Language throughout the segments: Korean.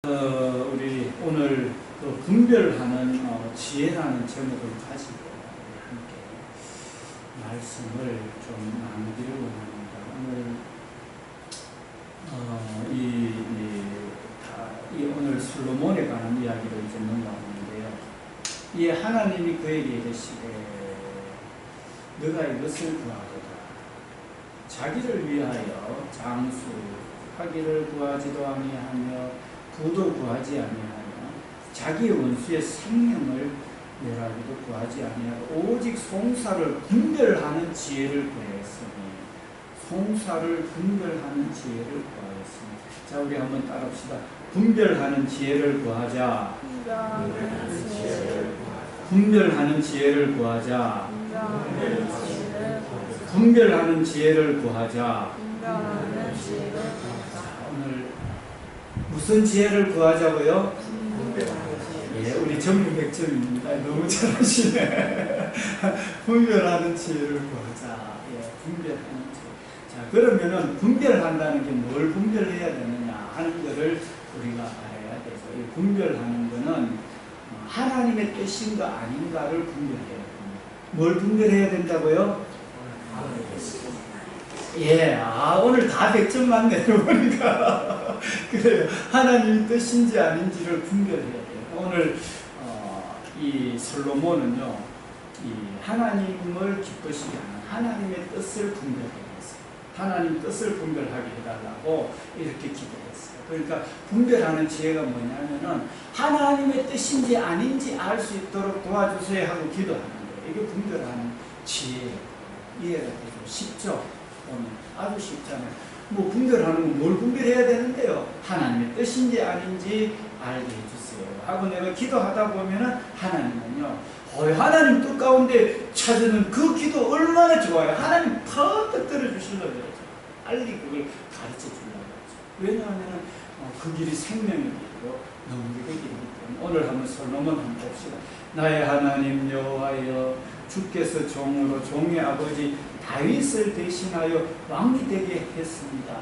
우리 오늘 그 분별하는 지혜라는 제목을 가지고 함께 말씀을 좀 나누기를 원합니다. 오늘 오늘 솔로몬에 관한 이야기를 이제 넘어가는데요. 이 하나님이 그에게 이르시되 너가 이것을 구하도다. 자기를 위하여 장수하기를 구하지도 아니하며 부도 구하지 아니하며 자기의 원수의 생명을 멸하기도 구하지 아니하고 오직 송사를 분별하는 지혜를 구하였으니 송사를 분별하는 지혜를 구하였으니. 자, 우리 한번 따라합시다. 분별하는 지혜를 구하자. 분별하는 지혜를 구하자. 분별하는 지혜를 구하자. 오늘 무슨 지혜를 구하자고요? 예, 우리 전문 100점입니다. 너무 잘하시네. 분별하는 지혜를 구하자. 예, 분별하는 지혜. 자, 그러면은 분별한다는 게 뭘 분별해야 되느냐 하는 것을 우리가 알아야 돼서, 이 분별하는 거는 하나님의 뜻인가 아닌가를 분별해야 됩니다. 뭘 분별해야 된다고요? 예, 오늘 다 100점 맞네요, 보니까. 그래요. 하나님의 뜻인지 아닌지를 분별해야 돼요. 오늘, 이 솔로몬은요, 이 하나님을 기쁘시게 하는 하나님의 뜻을 분별해야겠어요. 하나님 뜻을 분별하게 해달라고 이렇게 기도했어요. 그러니까 분별하는 지혜가 뭐냐면은 하나님의 뜻인지 아닌지 알 수 있도록 도와주세요 하고 기도하는 거예요. 이게 분별하는 지혜예요. 이해가 되죠? 쉽죠? 아주 쉽잖아요. 뭐 분별하는 건 뭘 분별해야 되는데요? 하나님의 뜻인지 아닌지 알게 해주세요 하고 내가 기도하다 보면은 하나님은요, 하나님 뜻 가운데 찾는 그 기도 얼마나 좋아요. 하나님 팍 들어주시려고 그러죠. 빨리 그걸 가르쳐 주려고 그러죠. 왜냐하면 그 길이 생명의 길이고 능력의 길이기 때문에. 오늘 한번 솔로몬 한번 봅시다. 나의 하나님 여호와여, 주께서 종으로 종의 아버지 다윗을 대신하여 왕이 되게 했습니다.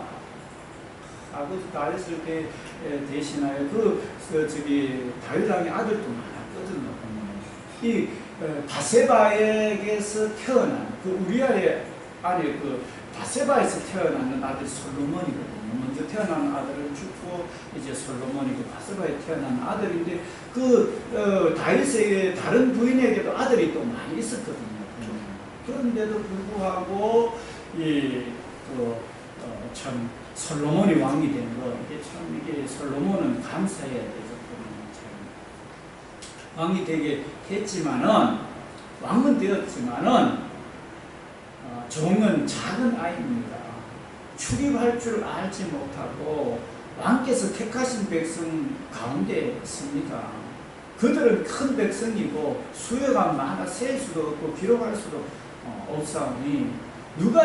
아버지 다윗을 대신하여 다윗 왕의 아들도 많았거든요. 이 바세바에게서 태어난 그 우리아의 아내 그 바세바에서 태어나는 아들 솔로몬이거든요. 먼저 태어난 아들을 죽고 이제 솔로몬이고 바세바에 태어난 아들인데 그 다윗의 다른 부인에게도 아들이 또 많이 있었거든요. 그런데도 불구하고 참 솔로몬이 왕이 된 거, 이게 솔로몬은 감사해야 되죠. 왕이 되게 했지만은, 왕은 되었지만은 종은 작은 아이입니다. 출입할 줄 알지 못하고 왕께서 택하신 백성 가운데 있습니다. 그들은 큰 백성이고 수요가 많아 셀 수도 없고 기록할 수도 없사오니 누가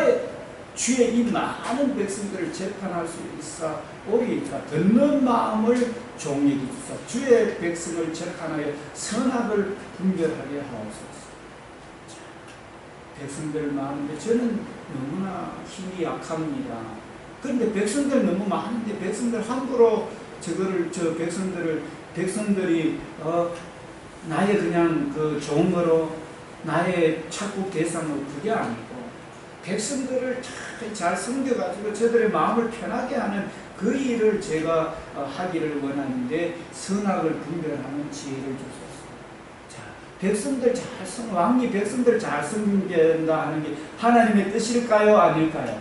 주의 이 많은 백성들을 재판할 수 있사오리이까 듣는 마음을 종에게 주사 주의 백성을 재판하여 선악을 분별하게 하옵소서. 백성들 많은데 저는 너무나 힘이 약합니다. 그런데 백성들 너무 많은데 백성들 함부로 백성들이 나의 그냥 그 종으로 나의 착국 대상으로 그게 아니고 백성들을 잘 섬겨가지고 저들의 마음을 편하게 하는 그 일을 제가 하기를 원하는데 선악을 분별하는 지혜를 주소서. 자, 백성들 왕이 백성들 잘 섬긴다 하는 게 하나님의 뜻일까요? 아닐까요?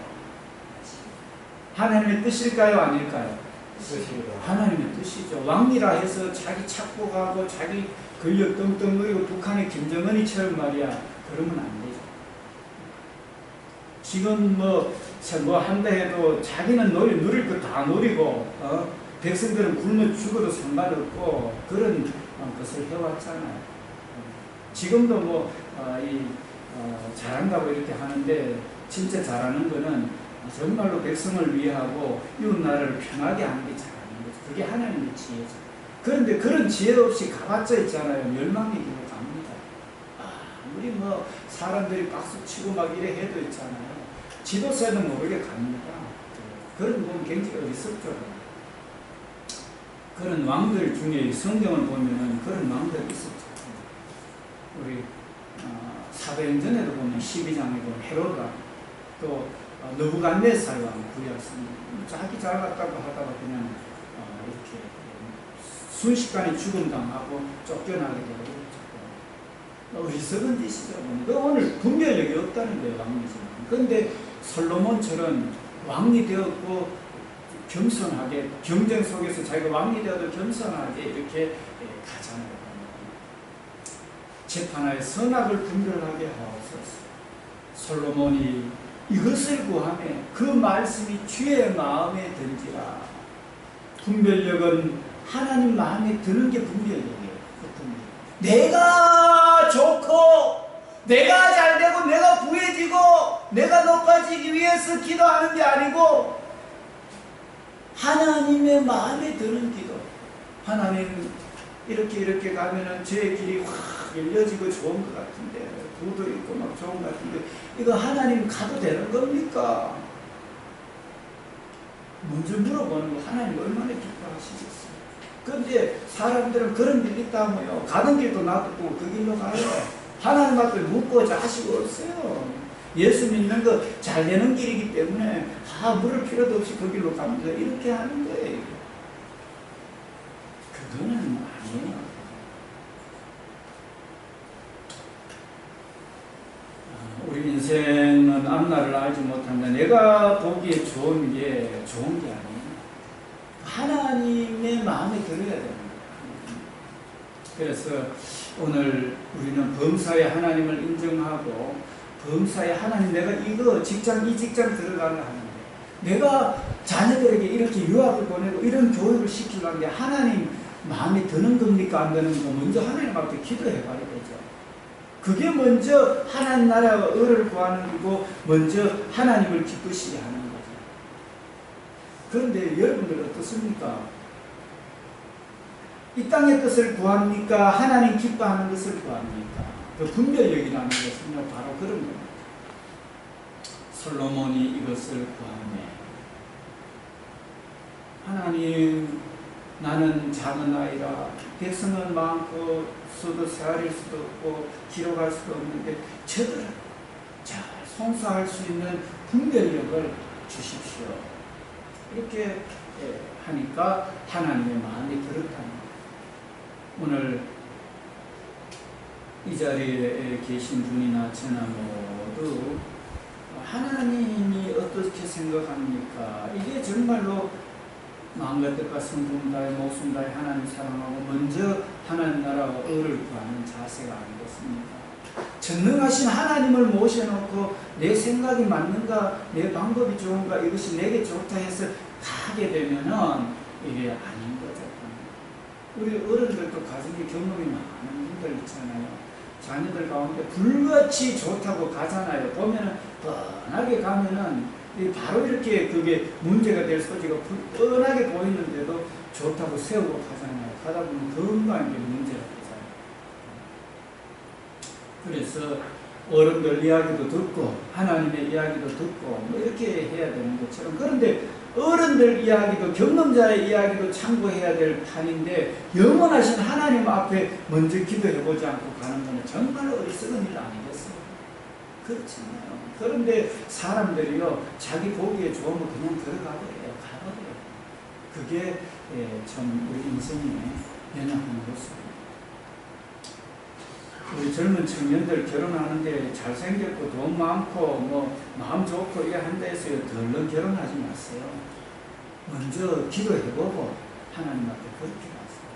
하나님의 뜻일까요? 아닐까요? 하나님의 뜻이죠. 왕이라 해서 자기 착복하고 자기 권력 떵떵 누리고 북한의 김정은이처럼 말이야, 그러면 안 되죠. 지금 뭐 한다 해도 자기는 누릴 거 다 누리고 백성들은 굶어 죽어도 상관없고 그런 것을 해왔잖아요. 지금도 잘한다고 이렇게 하는데 진짜 잘하는 거는 정말로 백성을 위하고 이웃나라를 편하게 하는 게 잘하는 거죠. 그게 하나님의 지혜죠. 그런데 그런 지혜 없이 가봤자 있잖아요. 멸망의 길로 갑니다. 우리 사람들이 박수 치고 막 이래 해도 있잖아요. 지도세는 모르게 갑니다. 그런 건 굉장히 어리석죠. 그런 왕들 중에 성경을 보면은 그런 왕들이 있었죠. 우리 사도행전에도 보면 12장에 보면 헤로다, 또 느부갓네살 왕 구약성, 자기 잘 갔다고 하다가 그냥 이렇게 순식간에 죽음당하고 쫓겨나게 되고 어리석은 짓이죠. 오늘 분별력이 없다는 거예요, 왕이지만. 그런데 솔로몬처럼 왕이 되었고 겸손하게, 경쟁 속에서 자기가 왕이 되어도 겸손하게 이렇게 가잖아요. 재판하에 선악을 분별하게 하옵소서. 솔로몬이 이것을 구하매 그 말씀이 주의 마음에 든지라. 분별력은 하나님 마음에 드는 게 분별력이에요. 내가 좋고 내가 잘되고 내가 부해지고 내가 높아지기 위해서 기도하는 게 아니고 하나님의 마음에 드는 기도. 하나님 이렇게 가면은 제 길이 확 열려지고 좋은 것 같은데, 부도 있고 막 좋은 것 같은데, 이거 하나님 가도 되는 겁니까? 먼저 물어보는 거, 하나님 얼마나 기뻐하시겠어요? 그런데 사람들은 그런 일 있다며요. 가는 길도 놔두고 그 길로 가요. 하나님 앞에 묻고자 하시고 없어요. 예수 믿는 거 잘 되는 길이기 때문에 다 물을 필요도 없이 그 길로 갑니다. 이렇게 하는 거예요. 그거는 아니에요. 우리 인생은 앞날을 알지 못한다. 내가 보기에 좋은 게 아니에요. 하나님의 마음에 들어야 됩니다. 그래서 오늘 우리는 범사에 하나님을 인정하고, 범사에 하나님, 내가 이 직장 들어가려 하는데, 내가 자녀들에게 이렇게 유학을 보내고 이런 교육을 시키려는 게 하나님 마음에 드는 겁니까? 안 드는 거 먼저 하나님 앞에 기도해 봐야 되죠. 그게 먼저 하나님 나라와 의를 구하는 거고, 먼저 하나님을 기쁘시게 하는 거죠. 그런데 여러분들 어떻습니까? 이 땅의 것을 구합니까? 하나님 기뻐하는 것을 구합니까? 그 분별력이라는 것은요, 바로 그런 겁니다. 솔로몬이 이것을 구하네. 하나님, 나는 작은 아이라 백성은 많고 수도 세아릴 수도 없고 기록할 수도 없는데 저들을 잘 송사할 수 있는 분별력을 주십시오. 이렇게 하니까 하나님의 마음이 들었다는 거예요. 오늘 이 자리에 계신 분이나 저나 모두 하나님이 어떻게 생각합니까? 이게 정말로 마음과 뜻과 성품 다해 목숨 다해 하나님 사랑하고 먼저 하나님 나라와 의를 구하는 자세가 아니겠습니까? 전능하신 하나님을 모셔놓고 내 생각이 맞는가, 내 방법이 좋은가, 이것이 내게 좋다 해서 가게 되면은 이게 아닌 거죠. 우리 어른들도 가정에 경험이 많은 분들 있잖아요. 자녀들 가운데 불같이 좋다고 가잖아요. 보면은 뻔하게 가면은 바로 이렇게 그게 문제가 될 소지가 뻔하게 보이는데도 좋다고 세우고 가잖아요. 가다 보면 금방 이게 문제가 되잖아요. 그래서 어른들 이야기도 듣고 하나님의 이야기도 듣고 뭐 이렇게 해야 되는 것처럼, 그런데 어른들 이야기도 경험자의 이야기도 참고해야 될 판인데 영원하신 하나님 앞에 먼저 기도해보지 않고 가는 것은 정말 어리석은 일 아니겠어요? 그렇잖아요. 그런데 사람들이요, 자기 보기에 좋으면 그냥 들어가버려요. 가버려요. 그게 참 우리 인생의 연약한 모습입니다. 우리 젊은 청년들 결혼하는데 잘생겼고 돈 많고 뭐 마음 좋고 이래 한다 해서 덜렁 결혼하지 마세요. 먼저 기도해보고 하나님 앞에 그렇게 가세요.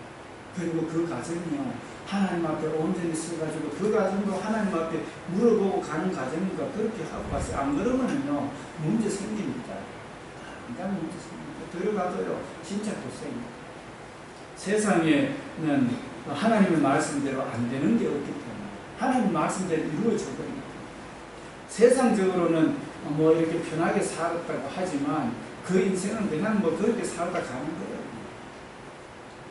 그리고 그 가정이요, 하나님 앞에 온전히 서가지고 그 가정도 하나님 앞에 물어보고 가는 가정이니까 그렇게 하고 가세요. 안 그러면은요, 문제 생깁니다. 당장 문제 생깁니다. 들어가도요, 진짜 고생입니다. 세상에는 하나님의 말씀대로 안 되는 게 없기 때문에 하나님 말씀대로 이루어져 버립니다. 세상적으로는 뭐 이렇게 편하게 살았다고 하지만 그 인생은 그냥 뭐 그렇게 살다 가는 거예요.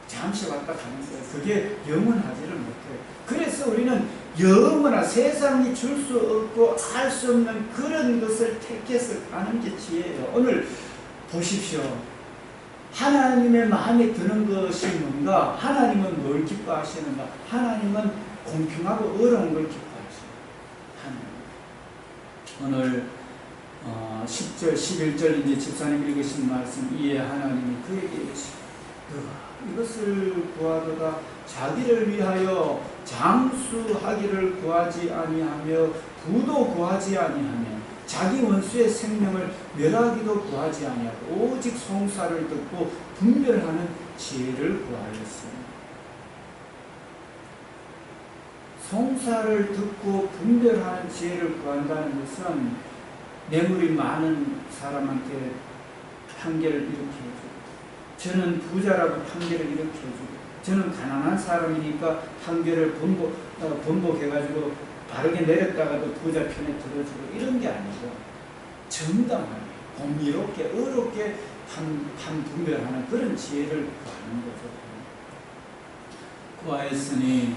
잠시 왔다 가는 거예요. 그게 영원하지를 못해요. 그래서 우리는 영원한 세상이 줄 수 없고 알 수 없는 그런 것을 택해서 가는 게 지혜예요. 오늘 보십시오. 하나님의 마음에 드는 것이 뭔가? 하나님은 뭘 기뻐하시는가? 하나님은 공평하고 어려운 걸 기뻐하시는 하나님. 오늘 10절, 11절 이제 집사님 읽으신 말씀 이에 하나님이 그에게 이르시되 너가 이것을 구하도다 자기를 위하여 장수하기를 구하지 아니하며 부도 구하지 아니하며 자기 원수의 생명을 멸하기도 구하지 아니하고 오직 송사를 듣고 분별하는 지혜를 구하였으니 송사를 듣고 분별하는 지혜를 구한다는 것은 뇌물이 많은 사람한테 판결을 이렇게 해주고 저는 부자라고 판결을 이렇게 해주고 저는 가난한 사람이니까 판결을 번복해가지고 바르게 내렸다가도 부자 편에 들어주고 이런 게 아니고 정당하게 공의롭게 어렵게 분별하는 그런 지혜를 구하는 거죠. 구하였으니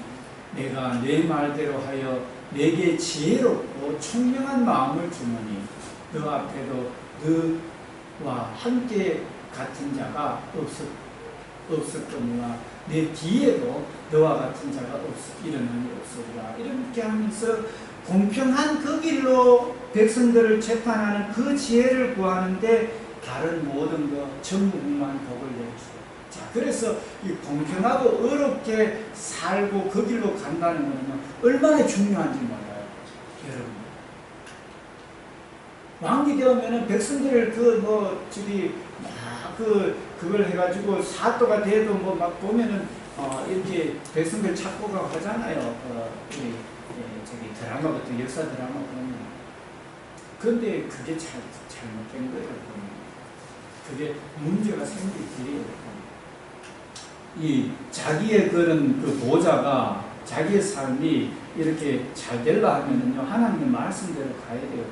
내가 내 말대로 하여 내게 지혜롭고 총명한 마음을 주노니 너 앞에도 너와 함께 같은 자가 없었거니와 내 뒤에도 너와 같은 자가 일어나니 없으리라. 이렇게 하면서 공평한 그 길로 백성들을 재판하는 그 지혜를 구하는데 다른 모든 것 전무후무한 복을 내주시고 자, 그래서 이 공평하고 어렵게 살고 그 길로 간다는 것은 얼마나 중요한지 몰라요. 여러분 왕이 되면은 백성들을 그걸 해가지고 사또가 돼도 뭐 막 보면은 이렇게 백성들 찾고 가고 하잖아요. 우리 저기 드라마 같은 역사 드라마 보면. 근데 그게 잘못된 거예요. 그게 문제가 생길 길이에요. 이 자기의 그런 그 보좌가 자기의 삶이 이렇게 잘 되려 하면은요 하나님의 말씀대로 가야 돼요.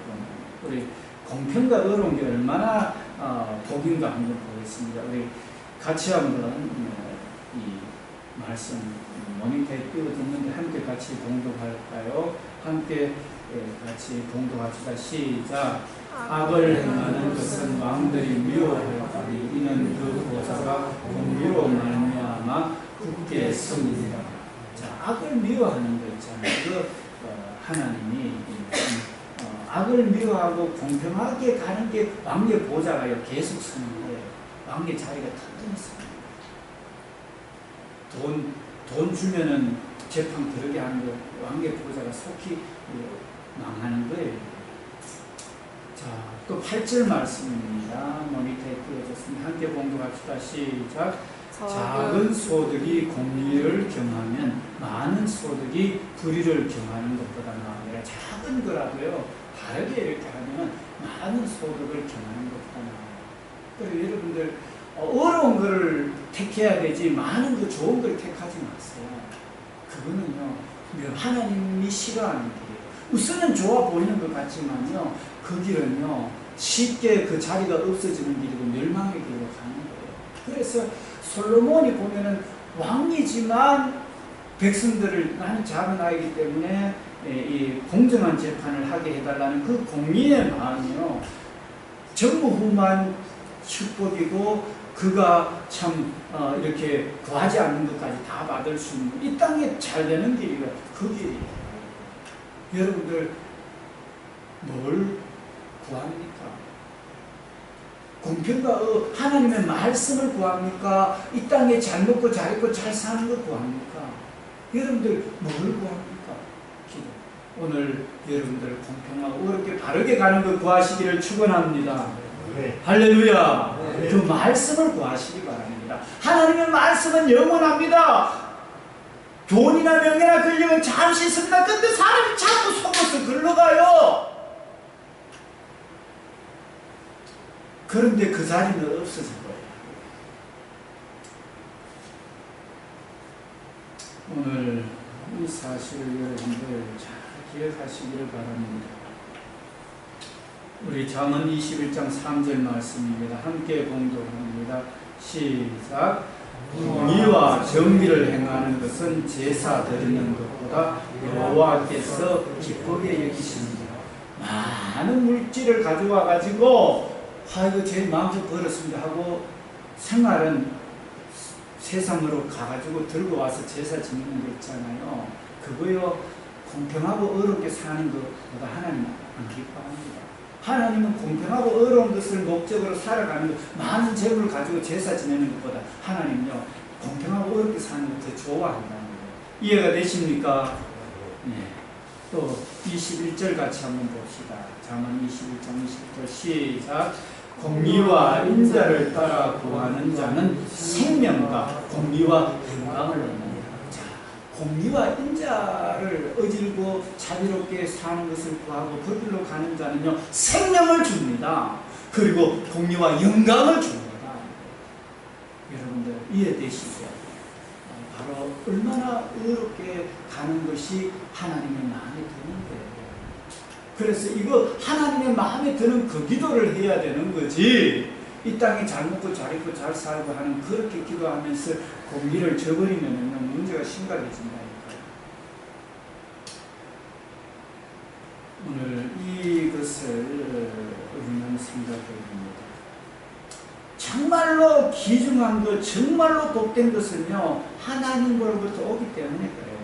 우리 공평과 어려운 게 얼마나 복인가 한번 보겠습니다. 우리 같이 한번 이 말씀 모니터에 띄워뒀는데 함께 같이 봉독할까요? 함께 같이 봉독합시다. 시작. 악을 행하는 것은 왕들이 미워하였다니 이는 그 보좌가 공의로 말미암아 굳게 섬이니라. 자, 악을 미워하는 거 있잖아요. 하나님이 악을 미워하고 공평하게 가는 게 왕의 보좌가요 계속 서는 거예요. 왕의 자리가 튼튼히 서는 돈 주면은 재판 그러게 하는 거 왕의 보좌가 속히 망하는 거예요. 자, 또 8절 말씀입니다. 모니터에 띄워졌습니다. 함께 봉독합시다. 시작. 작은 소득이 공의를 경하면 많은 소득이 불의를 경하는 것보다 나아니라. 작은 거라도요 다르게 이렇게 하면 많은 소득을 경하는 것보다 나아요. 그래서 여러분들 어려운 거를 택해야 되지 많은 거 좋은 걸 택하지 마세요. 그거는요 하나님이 싫어하는 길이에요. 우선은 좋아 보이는 것 같지만요 그 길은요 쉽게 그 자리가 없어지는 길이고 멸망의 길로 가는 거예요. 그래서 솔로몬이 보면은 왕이지만 백성들을 나는 작은 아이기 때문에 이 공정한 재판을 하게 해달라는 그 공의의 마음이요 전무후무한 축복이고 그가 참 이렇게 구하지 않는 것까지 다 받을 수 있는 이 땅에 잘 되는 길이가 그 길이에요. 여러분들 뭘 구합니까? 공평과 하나님의 말씀을 구합니까? 이 땅에 잘 먹고 잘 입고 잘 사는 걸 구합니까? 여러분들 뭘 구합니까? 기도. 오늘 여러분들 공평하고 어렵게 바르게 가는 걸 구하시기를 축원합니다. 네. 할렐루야. 네. 그 말씀을 구하시기 바랍니다. 하나님의 말씀은 영원합니다. 돈이나 명예나 권력은 잠시 있습니다. 근데 사람이 자꾸 속아서 글러가요. 그런데 그 자리는 없어진 거예요. 오늘 이 사실을 여러분들 잘 기억하시기를 바랍니다. 우리 잠언 21장 3절 말씀입니다. 함께 봉독합니다. 시작. 공의와 정의를 행하는 것은 제사 드리는 것보다 여호와께서 기쁘게 여기십니다. 많은 물질을 가져와 가지고 이거 제 마음속 버렸습니다 하고 생활은 세상으로 가가지고 들고 와서 제사 지내는 거 있잖아요. 그거요, 공평하고 어렵게 사는 것보다 하나님은 안 기뻐합니다. 하나님은 공평하고 어려운 것을 목적으로 살아가는 것, 많은 재물을 가지고 제사 지내는 것보다 하나님은요, 공평하고 어렵게 사는 걸 더 좋아한다는 거예요. 이해가 되십니까? 네. 또 21절 같이 한번 봅시다. 잠언 21장 20절 시작. 공의와 인자를 따라 구하는 자는 생명과 공의와 영광을 얻는다. 자, 공의와 인자를 어질고 자비롭게 사는 것을 구하고 그 길로 가는 자는요, 생명을 줍니다. 그리고 공의와 영광을 줍니다. 여러분들 이해되시죠? 바로 얼마나 어렵게 가는 것이 하나님의 마음에 드는데, 그래서 이거 하나님의 마음에 드는 그 기도를 해야 되는 거지, 이 땅에 잘 먹고 잘 입고 잘 살고 하는 그렇게 기도하면서 공기를 저버리면 문제가 심각해진다니까요. 오늘 이것을 우리는 생각해 봅니다. 정말로 귀중한 것, 정말로 복된 것은요, 하나님으로부터 오기 때문에 그래요.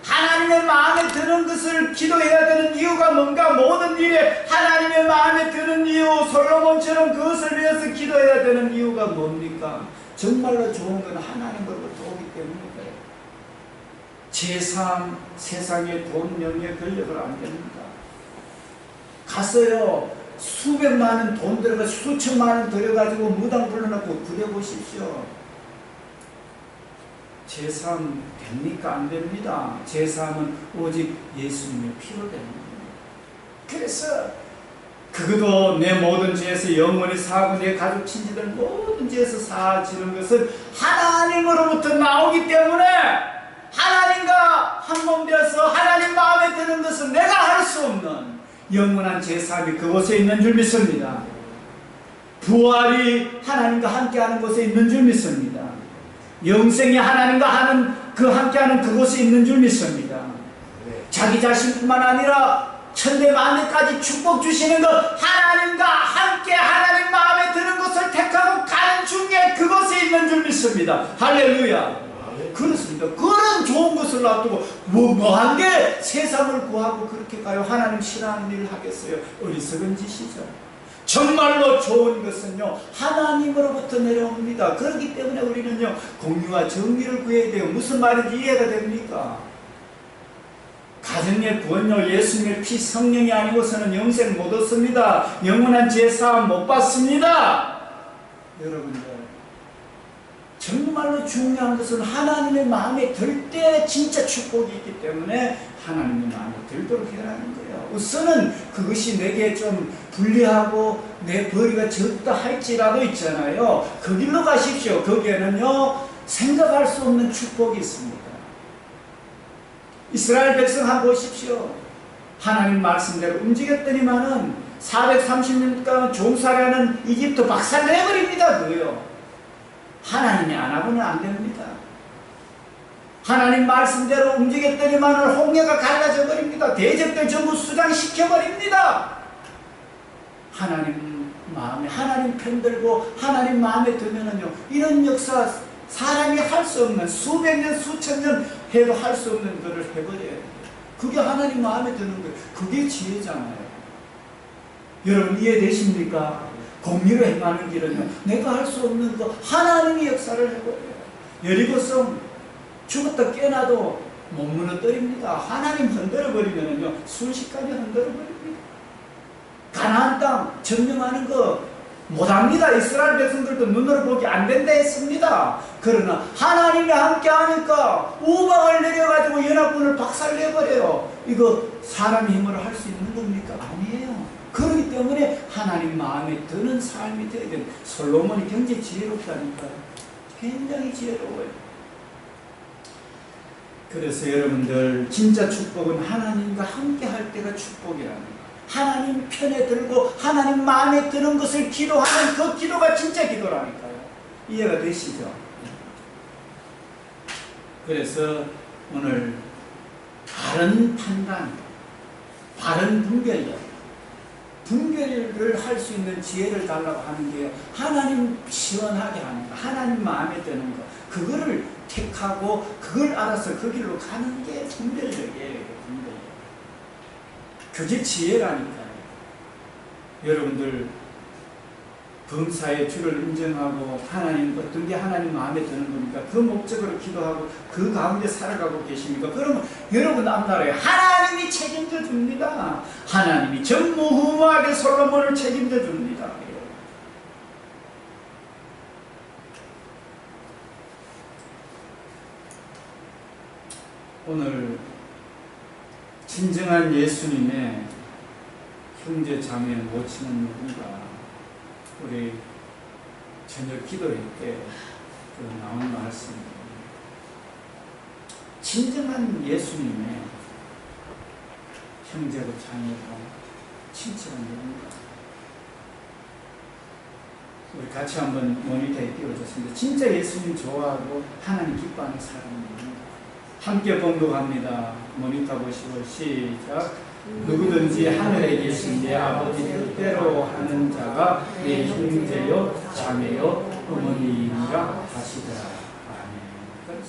하나님의 마음에 드는 것을 기도해야 되는 이유가 뭔가? 모든 일에 하나님의 마음에 드는 이유, 솔로몬처럼 그것을 위해서 기도해야 되는 이유가 뭡니까? 정말로 좋은 건 하나님으로부터 오기 때문에 그래요. 제3, 세상의 돈, 명예, 권력을 안 됩니다. 갔어요. 수백만 원 돈 들어가 수천만 원 들여가지고 무당 불러놓고 그려보십시오. 제3 됩니까? 안 됩니다. 제3은 오직 예수님의 피로 되는 겁니다. 그래서 그것도 내 모든 죄에서 영원히 사하고 내 가족 친지들 모든 죄에서 사하지는 것은 하나님으로부터 나오기 때문에, 하나님과 한 몸 되어서 하나님 마음에 드는 것은 내가 할 수 없는 영원한 제3이 그곳에 있는 줄 믿습니다. 부활이 하나님과 함께하는 곳에 있는 줄 믿습니다. 영생이 하나님과 함께하는 그곳에 있는 줄 믿습니다. 자기 자신뿐만 아니라 천대 만대까지 축복 주시는 것, 하나님과 함께 하나님 마음에 드는 것을 택하고 가는 중에 그곳에 있는 줄 믿습니다. 할렐루야. 그렇습니다. 그런 좋은 것을 놔두고 뭐한 게 세상을 구하고 그렇게 가요? 하나님 싫어하는 일을 하겠어요? 어리석은 짓이죠. 정말로 좋은 것은요, 하나님으로부터 내려옵니다. 그렇기 때문에 우리는요, 공의와 정의를 구해야 돼요. 무슨 말인지 이해가 됩니까? 가정의 구원요, 예수님의 피, 성령이 아니고서는 영생 못 얻습니다. 영원한 제사 못 받습니다. 여러분들, 정말로 중요한 것은 하나님의 마음에 들 때 진짜 축복이 있기 때문에 하나님의 마음에 들도록 해라는 거예요. 우선은 그것이 내게 좀 불리하고 내 벌이가 적다 할지라도 있잖아요. 그 길로 가십시오. 거기에는요, 생각할 수 없는 축복이 있습니다. 이스라엘 백성 한번 보십시오. 하나님 말씀대로 움직였더니만은 430년간 종살이하는 이집트 박살내버립니다. 그거요. 하나님이 안 하고는 안 됩니다. 하나님 말씀대로 움직였더니만은 홍해가 갈라져 버립니다. 대적들 전부 수장시켜버립니다. 하나님 마음에, 하나님 편들고 하나님 마음에 들면은요, 이런 역사 사람이 할 수 없는, 수백 년 수천 년 해도 할 수 없는 것을 해버려야 돼요. 그게 하나님 마음에 드는 거예요. 그게 지혜잖아요. 여러분 이해되십니까? 공의로 행하는 길은요, 내가 할 수 없는 거 하나님이 역사를 해버려요. 여리고성 죽었다 깨나도 못 무너뜨립니다. 하나님 흔들어버리면요, 순식간에 흔들어버립니다. 가나안 땅 점령하는 거 못합니다. 이스라엘 백성들도 눈으로 보기 안 된다 했습니다. 그러나 하나님이 함께 하니까 우박을 내려가지고 연합군을 박살내버려요. 이거 사람의 힘으로 할 수 있는 겁니까? 아니에요. 그렇기 때문에 하나님 마음에 드는 삶이 되어야 돼요. 솔로몬이 굉장히 지혜롭다니까요. 굉장히 지혜로워요. 그래서 여러분들, 진짜 축복은 하나님과 함께 할 때가 축복이라는 거예요. 하나님 편에 들고 하나님 마음에 드는 것을 기도하는 그 기도가 진짜 기도라니까요. 이해가 되시죠? 그래서 오늘 바른 판단, 바른 분별력, 분별을 할 수 있는 지혜를 달라고 하는 게 하나님 시원하게 하는 거, 하나님 마음에 드는 거, 그거를 택하고 그걸 알아서 그 길로 가는 게 분별력이에요. 분별력. 그게 지혜라니까요. 여러분들 범사의 주를 인정하고 하나님 어떤 게 하나님 마음에 드는 겁니까? 그 목적으로 기도하고 그 가운데 살아가고 계십니까? 그러면 여러분 앞나라에 하나님이 책임져 줍니다. 하나님이 전무후무하게 솔로몬을 책임져 줍니다. 오늘 진정한 예수님의 형제 자매 모친은 누군가? 우리 저녁 기도회 때 나온 말씀입니다. 진정한 예수님의 형제고 자매고 친척은 누군가? 우리 같이 한번 모니터에 띄워줬습니다. 진짜 예수님 좋아하고 하나님 기뻐하는 사람입니다. 함께 봉독합니다. 모니터 보시고 시작. 누구든지 하늘에 계신 내 아버지 뜻대로 하는 자가 내 형제요 자매요 어머니이라 하시더라. 아멘.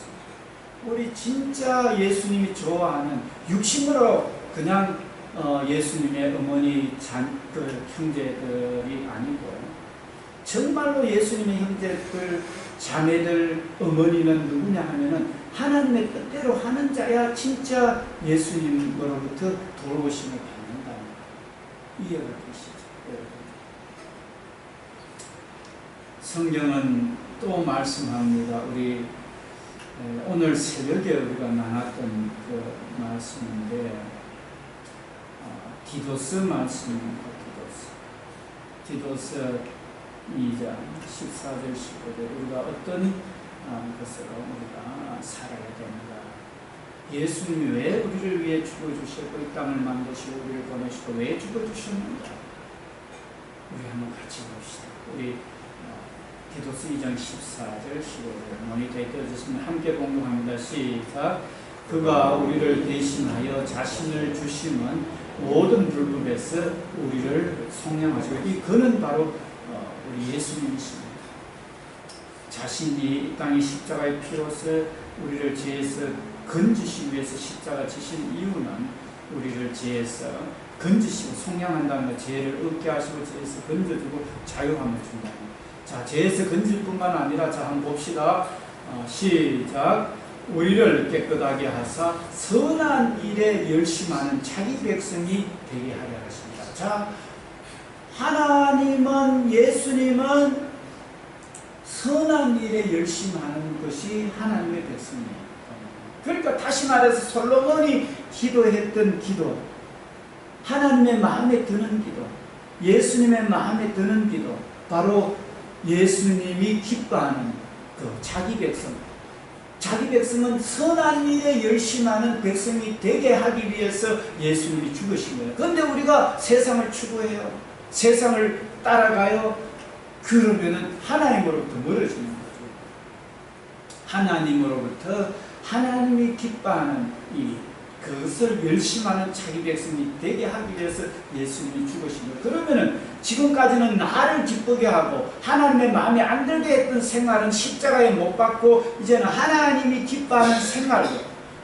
우리 진짜 예수님이 좋아하는 육신으로 그냥 예수님의 어머니 형제들이 아니고 정말로 예수님의 형제들 자매들 어머니는 누구냐 하면은 하나님의 뜻대로 하는 자야 진짜 예수님으로부터 돌아오심을 받는다. 이해가 되시죠? 성경은 또 말씀합니다. 우리 오늘 새벽에 우리가 나눴던 그 말씀인데 디도스 말씀입니다. 디도스 2장 14절 15절 우리가 어떤 것으로 우리가 살아야 됩니다. 예수님이 왜 우리를 위해 죽어주셨고 이 땅을 만드시고 우리를 보내시고 왜 죽어주셨는가? 우리 한번 같이 봅시다. 우리 디도스 2장 14절 15절 모니터에 띄워주시면 함께 공동합니다. 시작. 그가 우리를 대신하여 자신을 주심은 모든 불법에서 우리를 속량하시고 이 그는 바로 우리 예수님이십니다. 자신이 이 땅의 십자가의 피로서 우리를 죄에서 건지시기 위해서 십자가 지신 이유는 우리를 죄에서 건지시고 속량한다는 것, 죄를 얻게 하시고 죄에서 건져주고 자유함을 준다는 것. 자, 죄에서 건질 뿐만 아니라 자 한번 봅시다. 시작. 우리를 깨끗하게 하사 선한 일에 열심하는 자기 백성이 되게 하려 하십니다. 자, 하나님은 예수님은 선한 일에 열심하는 것이 하나님의 백성이에요. 그러니까 다시 말해서 솔로몬이 기도했던 기도, 하나님의 마음에 드는 기도, 예수님의 마음에 드는 기도, 바로 예수님이 기뻐하는 그 자기 백성. 자기 백성은 선한 일에 열심하는 백성이 되게 하기 위해서 예수님이 죽으신 거예요. 그런데 우리가 세상을 추구해요. 세상을 따라가요. 그러면은 하나님으로부터 멀어지는 거죠. 하나님으로부터 하나님이 기뻐하는 그것을 열심하는 자기 백성이 되게 하기 위해서 예수님이 죽으신 거예요. 그러면은 지금까지는 나를 기쁘게 하고 하나님의 마음에 안 들게 했던 생활은 십자가에 못 박고 이제는 하나님이 기뻐하는 생활로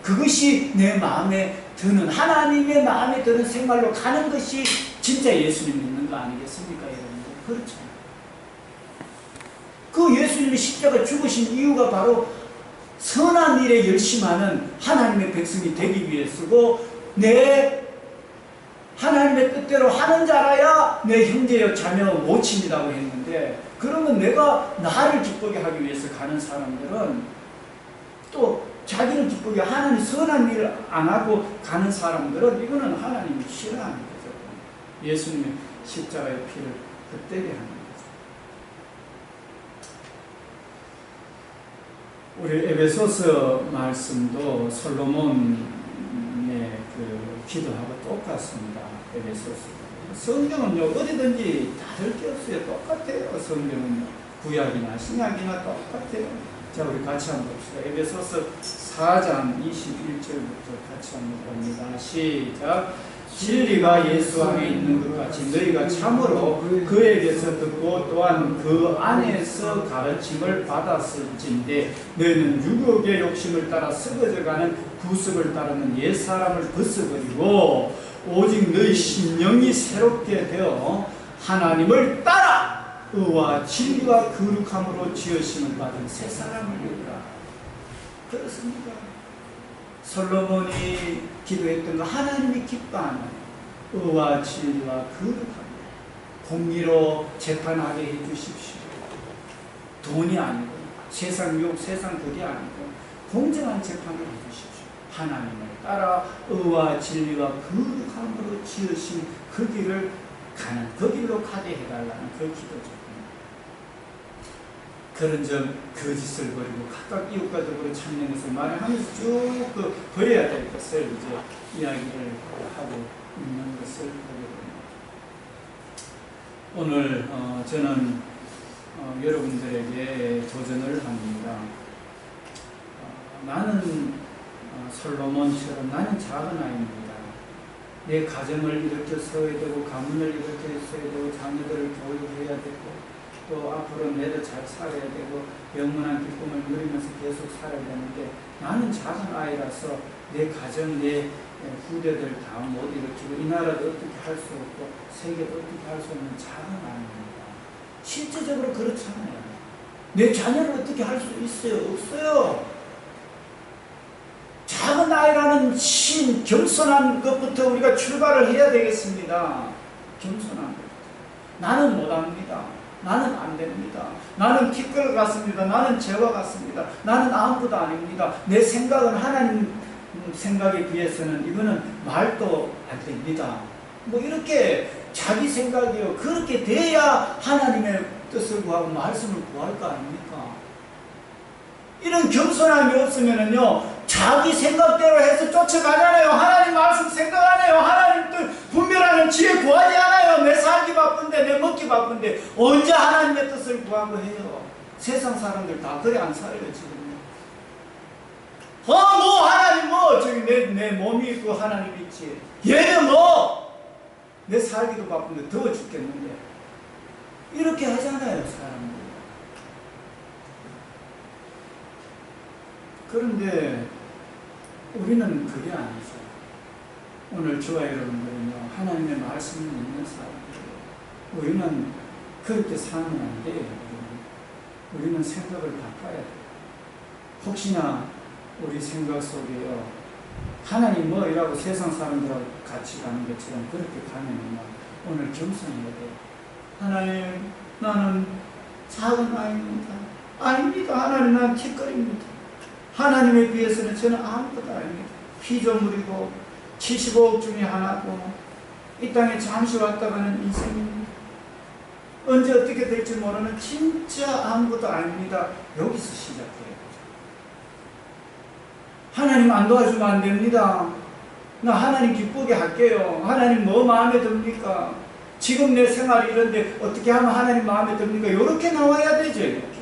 그것이 내 마음에 드는 하나님의 마음에 드는 생활로 가는 것이 진짜 예수님 믿는 거 아니겠습니까, 여러분들? 그렇죠. 그 예수님이 십자가 죽으신 이유가 바로 선한 일에 열심하는 하나님의 백성이 되기 위해서고 내 하나님의 뜻대로 하는 자라야 내 형제여 자매여 모친이라고 했는데 그러면 내가 나를 기쁘게 하기 위해서 가는 사람들은 또 자기를 기쁘게 하나님 선한 일을 안 하고 가는 사람들은 이거는 하나님이 싫어하는 거죠. 예수님의 십자가의 피를 헛되게 하는 거죠. 우리 에베소서 말씀도 솔로몬의 그 기도하고 똑같습니다. 에베소서. 성경은요, 어디든지 다를 게 없어요. 똑같아요. 성경은요. 구약이나 신약이나 똑같아요. 자, 우리 같이 한번 봅시다. 에베소서 4장 21절부터 같이 한번 봅니다. 시작. 진리가 예수 안에 있는 것 같이 너희가 참으로 그에게서 듣고 또한 그 안에서 가르침을 받았을진데 너희는 유혹의 욕심을 따라 썩어져가는 구습을 따르는 옛사람을 벗어버리고 오직 너희 심령이 새롭게 되어 하나님을 따라 의와 진리와 거룩함으로 지으심을 받은 새 사람을 이루라. 그렇습니까? 솔로몬이 기도했던 거 하나님이 기뻐하는 의와 진리와 거룩함, 공의로 재판하게 해주십시오. 돈이 아니고 세상 욕, 세상 그게 아니고 공정한 재판을 해주십시오. 하나님을 따라 의와 진리와 거룩함으로 지으신 그 길을 가는, 그 길로 가게 해달라는 그 기도죠. 그런 점 거짓을 버리고 각각 이웃과 더불어 참는 것을 말하면서 쭉 버려야 될 것을 이제 이야기를 하고 있는 것을 보게 됩니다. 오늘 저는 여러분들에게 도전을 합니다. 나는 솔로몬처럼 나는 작은 아이입니다. 내 가정을 일으켜 세워야 되고 가문을 일으켜 세워야 되고 자녀들을 교육해야 되고 또 앞으로 내도 잘 살아야 되고 영원한 기쁨을 누리면서 계속 살아야 되는데 나는 작은 아이라서 내 가정, 내 후대들 다 못 일으키고 이 나라도 어떻게 할 수 없고 세계도 어떻게 할 수 없는 작은 아이입니다. 실제적으로 그렇잖아요. 내 자녀를 어떻게 할 수 있어요? 없어요. 작은 아이라는 겸손한 것부터 우리가 출발을 해야 되겠습니다. 겸손한 것. 나는 못합니다. 나는 안 됩니다. 나는 티끌 같습니다. 나는 재와 같습니다. 나는 아무것도 아닙니다. 내 생각은 하나님 생각에 비해서는 이거는 말도 안 됩니다. 뭐 이렇게 자기 생각이요. 그렇게 돼야 하나님의 뜻을 구하고 말씀을 구할 거 아닙니까? 이런 겸손함이 없으면은요, 자기 생각대로 해서 쫓아가잖아요. 하나님 말씀 생각 안 해요. 하나님 뜻 분별하는 지혜 구하지 않아요. 내 살기 바쁜데, 내 먹기 바쁜데, 언제 하나님의 뜻을 구하고 해요? 세상 사람들 다 그래 안 살아요, 지금. 뭐, 하나님 저기 내 몸이 있고 하나님 있지. 얘는 내 살기도 바쁜데 더워 죽겠는데. 이렇게 하잖아요, 사람들. 그런데 우리는 그게 아니죠. 오늘 저와 여러분들은요, 하나님의 말씀을 믿는 사람들이에요. 우리는 그렇게 살면 안 돼요. 우리는 생각을 바꿔야 돼요. 혹시나 우리 생각 속에요, 하나님 이라고 세상 사람들하고 같이 가는 것처럼 그렇게 가면요, 오늘 겸손해야 돼요. 하나님, 나는 작은 아이입니다. 아닙니다. 하나님, 나는 티끌입니다. 하나님에 비해서는 저는 아무것도 아닙니다. 피조물이고 75억 중에 하나고 이 땅에 잠시 왔다 가는 인생입니다. 언제 어떻게 될지 모르는 진짜 아무것도 아닙니다. 여기서 시작해요. 하나님 안 도와주면 안 됩니다. 나 하나님 기쁘게 할게요. 하나님 마음에 듭니까? 지금 내 생활이 이런데 어떻게 하면 하나님 마음에 듭니까? 이렇게 나와야 되죠. 이렇게.